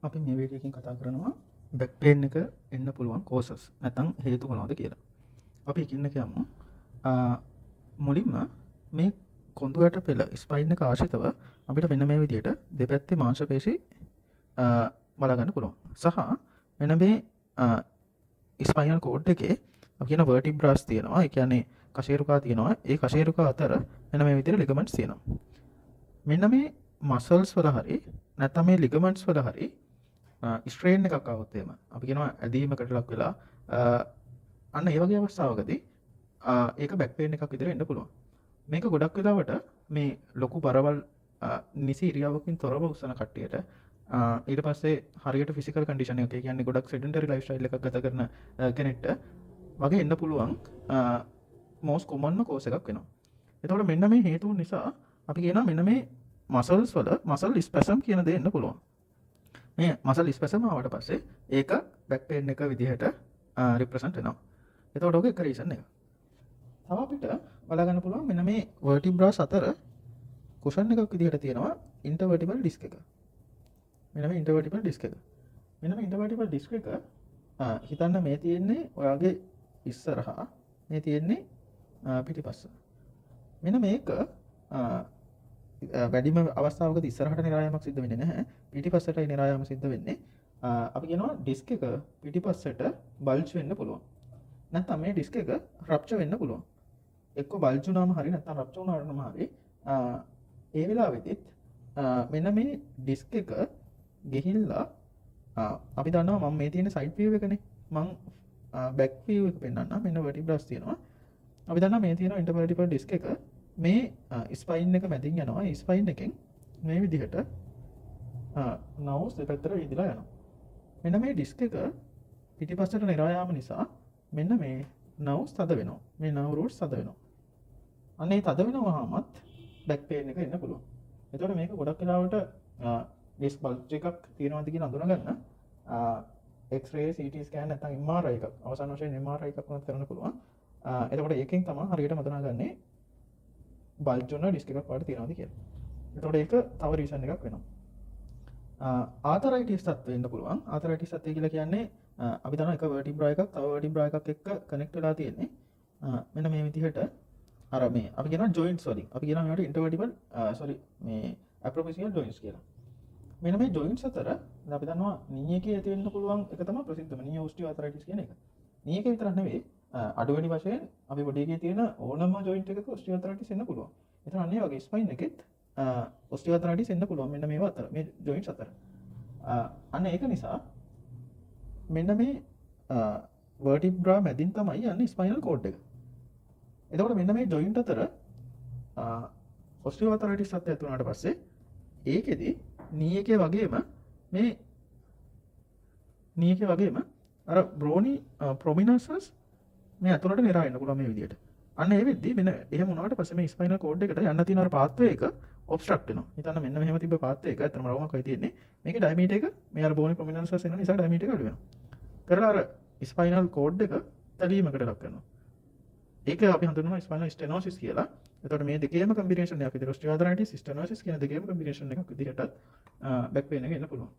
අපි මේ වීඩියෝ එකකින් කතා කරනවා බැක් පේන් එක එන්න පුළුවන් කෝසස් නැත්නම් හේතු මොනවද කියලා. අපි එකින් එක යමු. මුලින්ම මේ කොඳුයට පෙළ ස්පයින් එක ආශ්‍රිතව අපිට මෙන්න මේ විදිහට දෙපැත්තේ මාංශ පේශි බලා ගන්න පුළුවන්. සහ මෙන්න මේ ස්පයිනල් කෝඩ් එකේ අපි කියන වර්ටිබ්‍රාස් තියෙනවා. ඒ කියන්නේ කශේරුකා තියෙනවා. ඒ කශේරුකා අතර මෙන්න මේ විදිහට ලිගමන්ට්ස් තියෙනවා. මෙන්න මේ මසල්ස් වල හරි නැත්නම් මේ ලිගමන්ට්ස් වල හරි ස්ට්‍රේන් එකක් આવොත් එහෙම අපි කියනවා ඇදීමකට ලක් වෙලා අන්න ඒ වගේ අවස්ථාවකදී ඒක බැක් පේන් එකක් විදිහට එන්න පුළුවන්. මේක ගොඩක් වෙලාවට මේ ලොකු බරවල් නිසි ඉරියව්වකින් තොරව උස්සන කට්ටියට ඊට පස්සේ හරියට ෆිසිකල් කන්ඩිෂන් එක, ඒ කියන්නේ ගොඩක් සෙඩෙන්ටරි ලයිෆ් ස්ටයිල් එකක් ගත කරන කෙනෙක්ට වගේ එන්න පුළුවන් මෝස් කොමන්ම කෝස් එකක් වෙනවා. එතකොට මෙන්න මේ හේතුන් නිසා අපි කියනවා මෙන්න මේ මසල්ස් වල මසල් ස්පැසම් කියන දේ එන්න පුළුවන්. මේ මසල් ස්පැසම් ආවට පස්සේ ඒක බැක් පේන් එක විදිහට රිප්‍රසන්ට් වෙනවා. එතකොට ඔක එක රීසන් එක. තව අපිට බලා ගන්න පුළුවන් මෙන්න මේ වර්ටිබ්‍රාස් අතර කුෂන් එකක් විදිහට තියෙනවා ඉන්ටර්වර්ටිබල් ඩිස්ක් එක. මෙන්න මේ ඉන්ටර්වර්ටිබල් ඩිස්ක් එක. මෙන්න මේ ඉන්ටර්වර්ටිබල් ඩිස්ක් එක හිතන්න මේ තියෙන්නේ ඔයාගේ ඉස්සරහා, මේ තියෙන්නේ පිටිපස්ස. මෙන්න මේක වැඩිම අවස්ථාවකදී ඉස්සරහට නිරායමක් සිද්ධ වෙන්නේ නැහැ. පිටිපස්සටයි නිරායම සිද්ධ වෙන්නේ. අපි කියනවා ඩිස්ක් එක පිටිපස්සට බල්ජ් වෙන්න පුළුවන්. නැත්නම් මේ ඩිස්ක් එක රප්චර් වෙන්න පුළුවන්. එක්ක බල්ජ් වුණාම හරි නැත්නම් රප්චර් වුණාම හරි ඒ වෙලාවෙදිත් මෙන්න මේ ඩිස්ක් එක ගෙහිල්ලා අපි දන්නවා මම මේ තියෙන සයිඩ් view එකනේ. මම බැක් view එක පෙන්නන්නම්. මෙන්න vertebrae තියෙනවා. අපි දන්නවා මේ තියෙන intervertebral disc එක මේ ස්පයින් එක මැදින් යනවා. ඒ ස්පයින් එකෙන් මේ විදිහට නවුස් දෙපැත්තට විදිලා යනවා. මෙන්න මේ ඩිස්ක් එක පිටිපස්සට නිරා යාම නිසා මෙන්න මේ නවුස් තද වෙනවා. මේ නර්ව් රූට්ස් තද වෙනවා. අන්න ඒ තද වෙනවාමත් බැක් පේන් එක එන්න පුළුවන්. එතකොට මේක ගොඩක් වෙලාවට ඩිස්ක් බල්ජ් එකක් තියෙනවද කියලා අඳුනගන්න X-ray, CT scan නැත්නම් MRI එකක් අවසාන වශයෙන් MRI එකක් වුණත් කරන්න පුළුවන්. එතකොට ඒකෙන් තමයි හරියටම අඳුනගන්නේ බල්ජ් වුණ ඩිස්ක් එකක් වඩ තියෙනවද කියලා. එතකොට ඒක තව රීසන් එකක් වෙනවා. ආතරයිටිස් තත්ත්වෙ වෙන්න පුළුවන්. ආතරයිටිස් තත්ත්වය කියලා කියන්නේ අපි දන්නවා එක vertebra එකක් තව vertebra එකක් එක්ක කනෙක්ට් වෙලා තියෙන්නේ. මෙන්න මේ විදිහට අර මේ අපි කියනවා joints වලින්. අපි කියනවා මේවට intervertebral මේ aprophyseal joints කියලා. මෙන්න මේ joints අතර අපි දන්නවා knee එකේ ඇති වෙන්න පුළුවන් එක තමයි ප්‍රසිද්ධම knee osteoarthritis කියන එක. knee එකේ විතරක් නෙවෙයි අඩු වැඩි වශයෙන් අපි බොඩි එකේ තියෙන ඕනම joint එකක osteoarthritis එන්න පුළුවන්. ඒතර අන්න ඒ වගේ spine එකෙත් osteoarthritis එන්න පුළුවන් මෙන්න මේව අතර මේ joints අතර. අන්න ඒක නිසා මෙන්න මේ vertebra මැදින් තමයි යන්නේ spinal cord එක. එතකොට මෙන්න මේ joint අතර osteoarthritis සත්‍ය ඇති වුණාට පස්සේ ඒකෙදි knee එකේ වගේම මේ knee එකේ වගේම අර bony prominences මේ අතුලට නිරා වෙන්න පුළුවන් මේ විදිහට. අන්න ඒ වෙද්දි මෙන්න එහෙම වුණාට පස්සේ මේ ස්පයිනල් කෝඩ් එකට යන්න තියෙන අර පාත්වේ එක ඔබ්ස්ට්‍රක්ට් වෙනවා. හිතන්න මෙන්න මෙහෙම තිබ්බ පාත්වේ එක ඇත්තටම රවුමක් වෙයි තියෙන්නේ. මේකේ ඩයමීටර් එක මේ අර bony prominences එන නිසා ඩයමීටර් එක අඩු වෙනවා. කරලා අර ස්පයිනල් කෝඩ් එක තැලීමකට ලක් කරනවා. ඒක අපි හඳුන්වනවා ස්පයිනල් ස්ටෙනෝසිස් කියලා. එතකොට මේ දෙකේම කම්බිනේෂන් එකක් විදිහට osteoarthritis stenosis කියන දෙකේම කම්බිනේෂන් එකක් විදිහට බැක් පේන් එක එන්න පුළුවන්.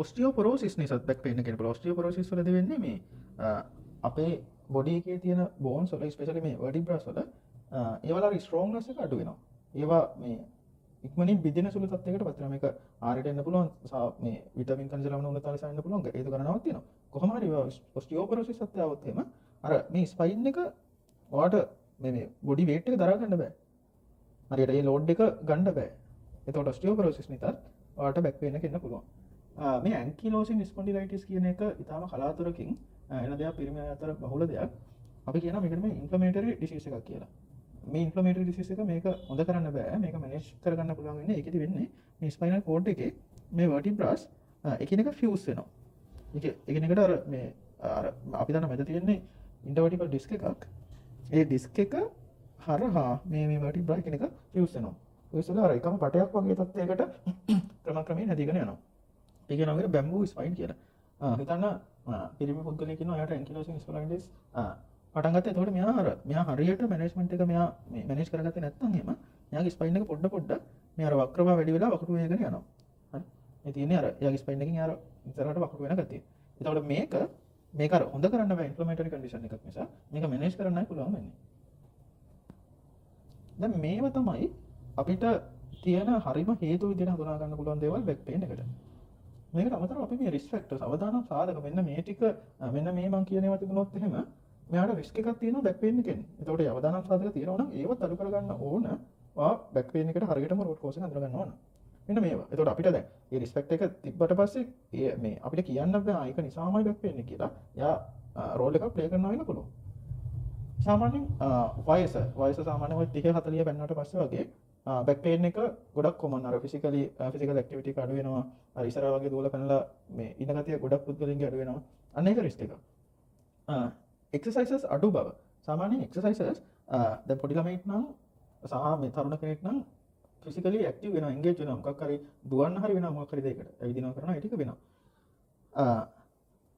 osteoporosis නිසා බැක් පේන් එක එන්න පුළුවන්. osteoporosis වලදී වෙන්නේ මේ අපේ බොඩි එකේ තියෙන bones වල especially මේ vertebrae වල ඒවල ස්ට්‍රොංග්නස් එක අඩු වෙනවා. ඒවා මේ ඉක්මනින් බිඳෙන සුළු තත්යකට පත් වෙනවා. මේක ආරයට එන්න පුළුවන්. මේ විටමින් කන්ජ ලවණ උණු තලස එන්න පුළුවන්. ඒක ගණනාවක් තියෙනවා. කොහොම හරි osteoporosis සත්‍ය આવොත් එහෙම අර මේ ස්පයින් එක ඔයාට මේ බොඩි weight එක දරා ගන්න බෑ. හරියට ඒ load එක ගන්න බෑ. එතකොට osteoporosis නිසා ඔයාට back pain එක එන්න පුළුවන්. මේ ankylosing spondylitis කියන එක ඊටාම කලාතුරකින් එන දෙයක් පිරිමි අතර බහුල දෙයක්. අපි කියනවා මේකට මේ inflammatory disease එකක් කියලා. මේ inflammatory disease එක මේක හොඳ කරන්න බෑ. මේක manage කරගන්න පුළුවන් වෙන්නේ ඒකෙදි වෙන්නේ මේ spinal cord එකේ මේ vertebrae එකිනෙක fuse වෙනවා. එකිනෙකට අර මේ අපි දන්න මැද තියෙන්නේ intervertebral disc එකක්. ඒ ඩිස්ක් එක හරහා මේ vertebrae කෙනෙක් fuse වෙනවා. fuse වෙලා අර එකම පටයක් වගේ තත්යකට ක්‍රමක්‍රමයෙන් හැදීගෙන යනවා. ඒක කියනවා බැම්බූ ස්පයින් කියලා. හිතන්න පිරිමි පුද්ගලයෙක් ඉන්නවා එයාට ankylosing spondylitis පටන් ගත්තා. එතකොට මෙයා හරියට මැනේජ්මන්ට් එක මෙයා මේ මැනේජ් කරගත්තේ නැත්නම් එහෙම මෙයාගේ ස්පයින් එක පොඩ මේ අර වක්‍රව වැඩි වෙලා වකුරු වේගන යනවා. හරි. මේ තියෙන්නේ අර එයාගේ ස්පයින් එකකින් අර ඉස්සරහට වකුරු වෙන ගතිය. එතකොට මේක අර හොඳ කරන්න බෑ ඉන්ෆ්ලමේටරි කන්ඩිෂන් එකක් නිසා. මේක මැනේජ් කරන්නයි පුළුවන් වෙන්නේ. දැන් මේව තමයි අපිට තියෙන හරිම හේතු විදිහට හඳුනා ගන්න පුළුවන් දේවල් බෑක් පේන් එකට. මේකට අමතරව අපි මේ රිස්ක් ෆැක්ටර්ස් අවදානම් සාධක මෙන්න මේ ටික මෙන්න මේ මම කියන ඒවා තිබුණොත් එහෙම මෙයාට රිස්ක් එකක් තියෙනවා බෑක් පේන් එකෙන්. එතකොට ඒ අවදානම් සාධක තියෙනවා නම් ඒවත් අඩු කරගන්න ඕන. බෑක් පේන් එකට හරියටම රූට් කෝස් එක හඳුනා ගන්න ඕන. මෙන්න මේවා. එතකොට අපිට දැන් මේ රිස්ක් ෆැක්ටර් එක තිබ්බට පස්සේ මේ අපිට කියන්න බෑ ඒක නිසාමයි බෑක් පේන් එක කියලා. යා රෝල් එකක් ප්ලේ කරනවා වෙන්න පුළුවන්. සාමාන්‍යයෙන් වයස සාමාන්‍යයෙන් 30 40 පෙන්නට පස්සේ වගේ බෑක් පේන් එක ගොඩක් කොමන් අර ෆිසිකල් ඇක්ටිවිටි එක අඩු වෙනවා. අර ඉස්සර වගේ දුවලා පැනලා මේ ඉන්න ගතිය ගොඩක් පුද්ගලයන්ගේ අඩු වෙනවා. අන්න ඒක රිස්ක් එක. එක්සර්සයිසස් අඩු බව. සාමාන්‍යයෙන් එක්සර්සයිසස් දැන් පොඩි ළමෙක් නම් සහ මේ තරුණ කෙනෙක් නම් ෆිසිකලි ඇක්ටිව් වෙනවා එන්ගේජ් වෙනවා මොකක් හරි දුවන්න හරි වෙනවා මොකක් හරි දෙයකට ඇවිදිනවා කරනවා ඒ ටික වෙනවා.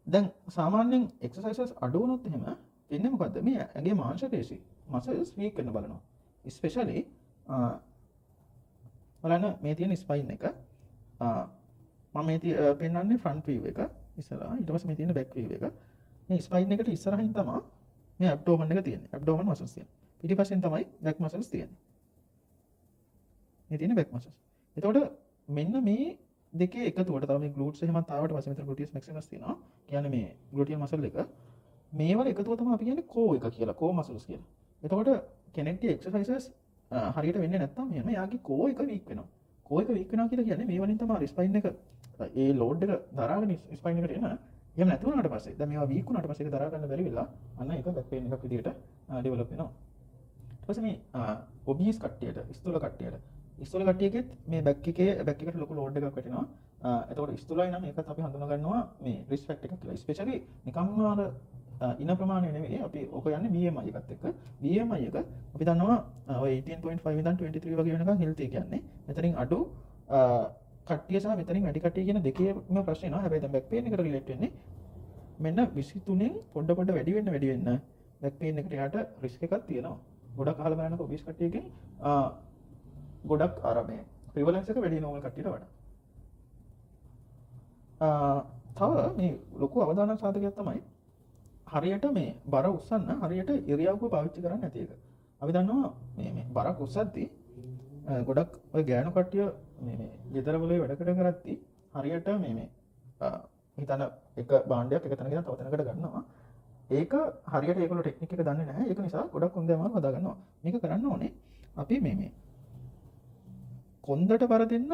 දැන් සාමාන්‍යයෙන් එක්සර්සයිසස් අඩු වුණොත් එහෙම වෙන්නේ මොකද්ද? මේ ඇඟේ මාංශ පේශි මසල්ස් වීක් වෙන්න බලනවා. ස්පෙෂලි බලන්න මේ තියෙන ස්පයින් එක මම මේ පෙන්නන්නේ ෆ්‍රන්ට් වීව් එක ඉස්සරහා ඊට පස්සේ මේ තියෙන බෑක් වීව් එක. මේ ස්පයින් එකට ඉස්සරහින් තමයි මේ ඇබ්ඩෝමන් එක තියෙන්නේ. ඇබ්ඩෝමන් මසල්ස් තියෙන්නේ. පිටිපස්සෙන් තමයි බෑක් මසල්ස් තියෙන්නේ. මේ තියෙන බෑක් මසල්ස්. එතකොට මෙන්න මේ දෙකේ එකතුවට තමයි මේ ග්ලූට්ස් එහෙමත් ආවට පස්සේ මෙතන ග්ලූටියස් මැක්සිමස් තියෙනවා. කියන්නේ මේ ග්ලූටියල් මසල් එක. මේවල එකතුව තමයි අපි කියන්නේ කෝ එක කියලා. කෝ මසල්ස් කියලා. එතකොට කෙනෙක්ගේ එක්සර්සයිසස් හරියට වෙන්නේ නැත්නම් මෙහෙම යාගේ කෝ එක වීක් වෙනවා. කෝ එක වීක් වෙනවා කියලා කියන්නේ මේ වලින් තමයි ස්පයින් එක ඒ ලෝඩ් එක දරාගෙන ස්පයින් එකට එන. එහෙම නැති වුණාට පස්සේ දැන් මේවා වීක් වුණාට පස්සේ ඒක දරා ගන්න බැරි වෙලා අන්න ඒක බෑක් පේන් එකක් විදිහට ඩෙවලොප් වෙනවා. ඊට පස්සේ මේ ඔබීස් කට්ටියට ස්තුල කට්ටියකෙත් මේ බෑක් එකට ලොකු ලෝඩ් එකක් වැටෙනවා. එතකොට ස්තුලයි නම් ඒකත් අපි හඳුනා ගන්නවා මේ රිස්ක් ෆැක්ටර් එකක් කියලා. ස්පෙෂලි නිකම්ම අර ඉන ප්‍රමාණය නෙවෙයි අපි ඔක යන්නේ BMI එකත් එක්ක. BMI එක අපි දන්නවා ඔය 18.5 ඉඳන් 23 වගේ වෙනකන් හෙල්ති කියන්නේ. මෙතනින් අඩු කට්ටිය සහ මෙතනින් වැඩි කට්ටිය කියන දෙකේම ප්‍රශ්න එනවා. හැබැයි දැන් බෑක් පේන් එකට රිලේට් වෙන්නේ මෙන්න 23න් පොඩ වැඩි වෙන්න බෑක් පේන් එකට යාට රිස්ක් එකක් තියෙනවා. ගොඩක් අහලා බලනකොට ඔබීස් කට්ටියකින් ගොඩක් අර මේ ප්‍රිවලන්ස් එක වැඩි නෝමල් කට්ටියට වඩා. තව මේ ලොකු අවදානම් සාධකයක් තමයි හරියට මේ බර උස්සන්න හරියට ඉරියව්ව පාවිච්චි කරන්නේ නැති එක. අපි දන්නවා මේ බරක් උස්සද්දී ගොඩක් ඔය ගෑනු කට්ටිය මේ ගෙදර වල වැඩකට කරද්දී හරියට මේ හිතන එක භාණ්ඩයක් එක තැනකින් තව තැනකට ගන්නවා. ඒක හරියට ඒගොල්ලෝ ටෙක්නික් එක දන්නේ නැහැ. ඒක නිසා ගොඩක් හොඳ අමාරු හදා ගන්නවා. මේක කරන්න ඕනේ අපි මේ කොන්දට බර දෙන්න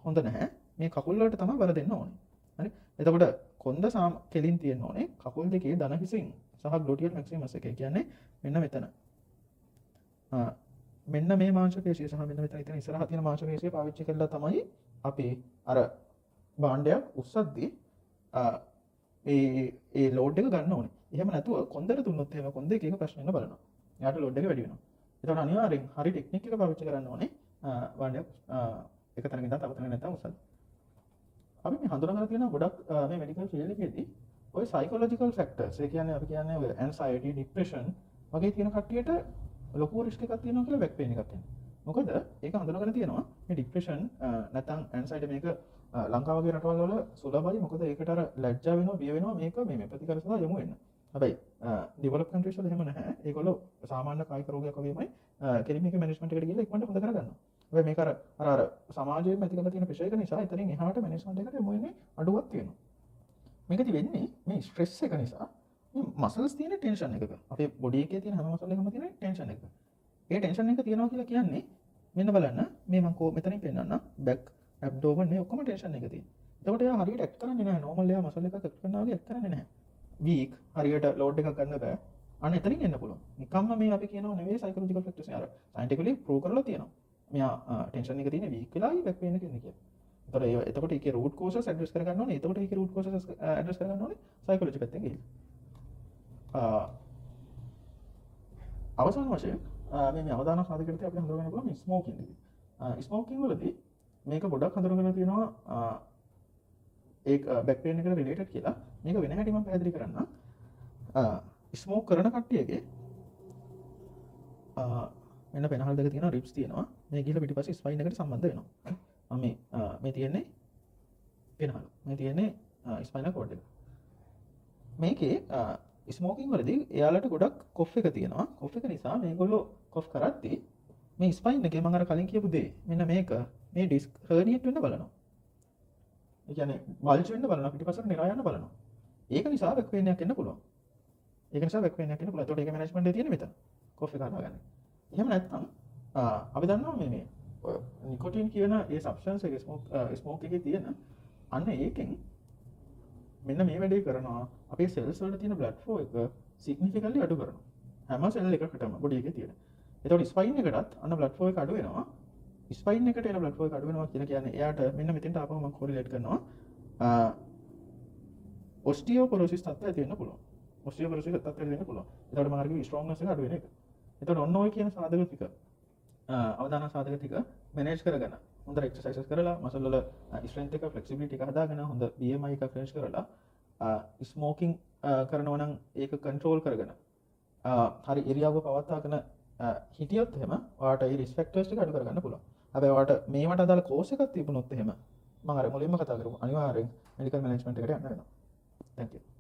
හොඳ නැහැ. මේ කකුල් වලට තමයි බර දෙන්න ඕනේ. හරි. එතකොට කොන්ද කෙලින් තියෙන්න ඕනේ. කකුල් දෙකේ දන හිසින් සහ ග්ලූටියල් මැක්සිමස් එක කියන්නේ මෙන්න මෙතන. මෙන්න මේ මාංශ පේශිය සහ මෙන්න මෙතන ඉතින් ඉස්සරහ තියෙන මාංශ පේශිය පාවිච්චි කරලා තමයි අපි අර භාණ්ඩයක් උස්සද්දී ඒ ලෝඩ් එක ගන්න ඕනේ. එහෙම නැතුව කොන්දට දුන්නොත් එහෙම කොන්ද එක ප්‍රශ්න වෙන බලනවා. එයාට ලෝඩ් එක වැඩි වෙනවා. ඒතකොට අනිවාර්යෙන් හරි ටෙක්නික් එක පාවිච්චි කරන්න ඕනේ. භාණ්ඩයක් එක තැනකින් ඉඳන් තව තැනකට නැත්තම් උස්සද්දී. අපි මේ හඳුනාගන්න තියෙන ගොඩක් මේ මෙඩිකල් ෆීල්ඩ් එකේදී ඔය සයිකොලොජිකල් ෆැක්ටර්ස් ඒ කියන්නේ අපි කියන්නේ ඔය ඇන්සයිටි ડિප්‍රෙෂන් වගේ තියෙන කට්ටියට ලොකු රිස්ක් එකක් තියෙනවා කියලා බෑක් පේන් එකක් එනවා. මොකද ඒක හඳුනාගෙන තියෙනවා මේ ડિප්‍රෙෂන් නැත්නම් ඇන්සයිටි මේක ලංකාව වගේ රටවල් වල සුලභයි. මොකද ඒකට අර ලැජ්ජා වෙනවා බිය වෙනවා මේක මේ ප්‍රතිකාර සඳහා යොමු වෙන්න. හැබැයි ඩෙවලොප් කන්ට්‍රීස් වල එහෙම නැහැ. ඒගොල්ලෝ සාමාන්‍ය කායික රෝගයක් වගේමයි කෙලින්ම මේක මැනේජ්මන්ට් එකට ගිහලා ඉක්මනට හොඳ කරගන්නවා. හැබැයි මේක අර සමාජයේ ඇති කරලා තියෙන ප්‍රෙෂර් එක නිසා එතනින් එහාට මැනේජ්මන්ට් එකට යොමු වෙන්නේ අඩුවක් තියෙනවා. මේකදී වෙන්නේ මේ ස්ට්‍රෙස් එක නිසා මේ මසල්ස් තියෙන ටෙන්ෂන් එකක. අපේ බොඩි එකේ තියෙන හැම මසල් එකම තියෙන ටෙන්ෂන් එක. ඒ ටෙන්ෂන් එක තියෙනවා කියලා කියන්නේ මෙන්න බලන්න මේ මම මෙතනින් පෙන්නන්න බෑක් ඇබ්ඩෝමන් මේ ඔක්කොම ටෙන්ෂන් එක තියෙනවා. එතකොට එයා හරියට ඇක්ට් කරන්නේ නැහැ. නෝමල් එයා මසල් එකක් ඇක්ට් කරනවා වගේ ඇක්ට් කරන්නේ නැහැ. වීක් හරියට ලෝඩ් එකක් ගන්න බෑ. අන්න එතනින් එන්න පුළුවන්. නිකම්ම මේ අපි කියනවා නෙවෙයි සයිකොලොජිකල් ෆැක්ටර්ස් නේ. අර සයන්ටිෆිකලි ප්‍රූව් කරලා තියෙනවා. මෙයා ටෙන්ෂන් එක තියෙන වීක් වෙලායි බෑක් පේන් එක ඉන්නේ කියලා. එතකොට ඒකේ රූට් කෝසස් ඇඩ්‍රස් කරගන්න ඕනේ. එතකොට ඒකේ රූට් කෝසස් ඇඩ්‍රස් කරගන්න ඕනේ සයිකොලොජි පැත්තෙන් ගිහින්. අවසාන වශයෙන් මේ අවදාන සාධකයකට අපි හඳුනගන්න පුළුවන් ස්මෝකින් එක. ස්මෝකින් වලදී මේක ගොඩක් හඳුනගෙන තියෙනවා ඒක බෑක් පේන් එකට රිලේටඩ් කියලා. මේක වෙන හැටි මම පැහැදිලි කරන්න. ස්මෝක් කරන කට්ටියගේ මෙන්න පෙනහල් දෙක තියෙනවා රිබ්ස් තියෙනවා. මේ ගිහලා පිටිපස්සේ ස්පයින් එකට සම්බන්ධ වෙනවා. මම මේ තියෙන්නේ පෙනහලු. මේ තියෙන්නේ ස්පයිනල් කෝඩ් එක. මේකේ ස්මෝකින් වලදී එයාලට ගොඩක් කොෆ් එක තියෙනවා. කොෆ් එක නිසා මේගොල්ලෝ කොෆ් කරද්දී මේ ස්පයින් එකේ මම අර කලින් කියපු දේ මෙන්න මේක මේ ඩිස්ක් හර්නියට් වෙන්න බලනවා. ඒ කියන්නේ බල්ජ් වෙන්න බලනවා, පිටිපස්සට නිරා යන්න බලනවා. ඒක නිසා බැක් පේන් එකක් එන්න පුළුවන්. ඒක නිසා බැක් පේන් එකක් එන්න පුළුවන්. ඒතකොට ඒක මැනේජ්මන්ට් එකේ තියෙන මෙතන. කොෆ් එක හදාගන්න. එහෙම නැත්නම් අපි දන්නවා මේ නිකොටින් කියන ඒ සබ්ස්ටන්ස් එක ස්මෝක් එකේ තියෙන අන්න ඒකෙන් මෙන්න මේ වැඩේ කරනවා අපේ සෙල්ස් වලට තියෙන බ්ලඩ් ෆ්ලෝ එක සිග්නිෆිකන්ට්ලි අඩු කරනවා හැම සෙල් එකකටම බොඩි එකේ තියෙන. එතකොට ස්පයින් එකටත් අන්න බ්ලඩ් ෆ්ලෝ එක අඩු වෙනවා. ස්පයින් එකට එන බ්ලඩ් ෆ්ලෝ එක අඩු වෙනවා කියලා කියන්නේ එයාට මෙන්න මෙතෙන්ට ආපහු මම කොරිලේට් කරනවා ඔස්ටියෝපොරොසිස් තත්ත්වය ඇති වෙන්න පුළුවන්. ඔස්ටියෝපොරොසිස් තත්ත්වය ඇති වෙන්න පුළුවන්. එතකොට මම අර කිව්වේ ස්ට්‍රොංග්නස් එක අඩු වෙන එක. එතකොට ඔන්න ඔය කියන සාධක ටික අවදාන සාධක ටික මැනේජ් කරගෙන හොඳ එක්සර්සයිසස් කරලා මසල් වල ස්ට්‍රෙන්ත් එක ෆ්ලෙක්සිබිලිටි එක හදාගෙන හොඳ BMI එක ෆ්‍රෙෂ් කරලා ස්මෝකින් කරනවා නම් ඒක කන්ට්‍රෝල් කරගෙන හරි ඉරියව්ව පවත්වාගෙන හිටියොත් එහෙම ඔයාලට ඒ රිස්ක් ෆැක්ටර්ස් ටික අඩු කරගන්න පුළුවන්. හැබැයි ඔයාලට මේවට අදාළ කෝස් එකක් තිබුණොත් එහෙම මම අර මුලින්ම කතා කරපු අනිවාර්යෙන් මෙඩිකල් මැනේජ්මන්ට් එකට යන්න වෙනවා. Thank you.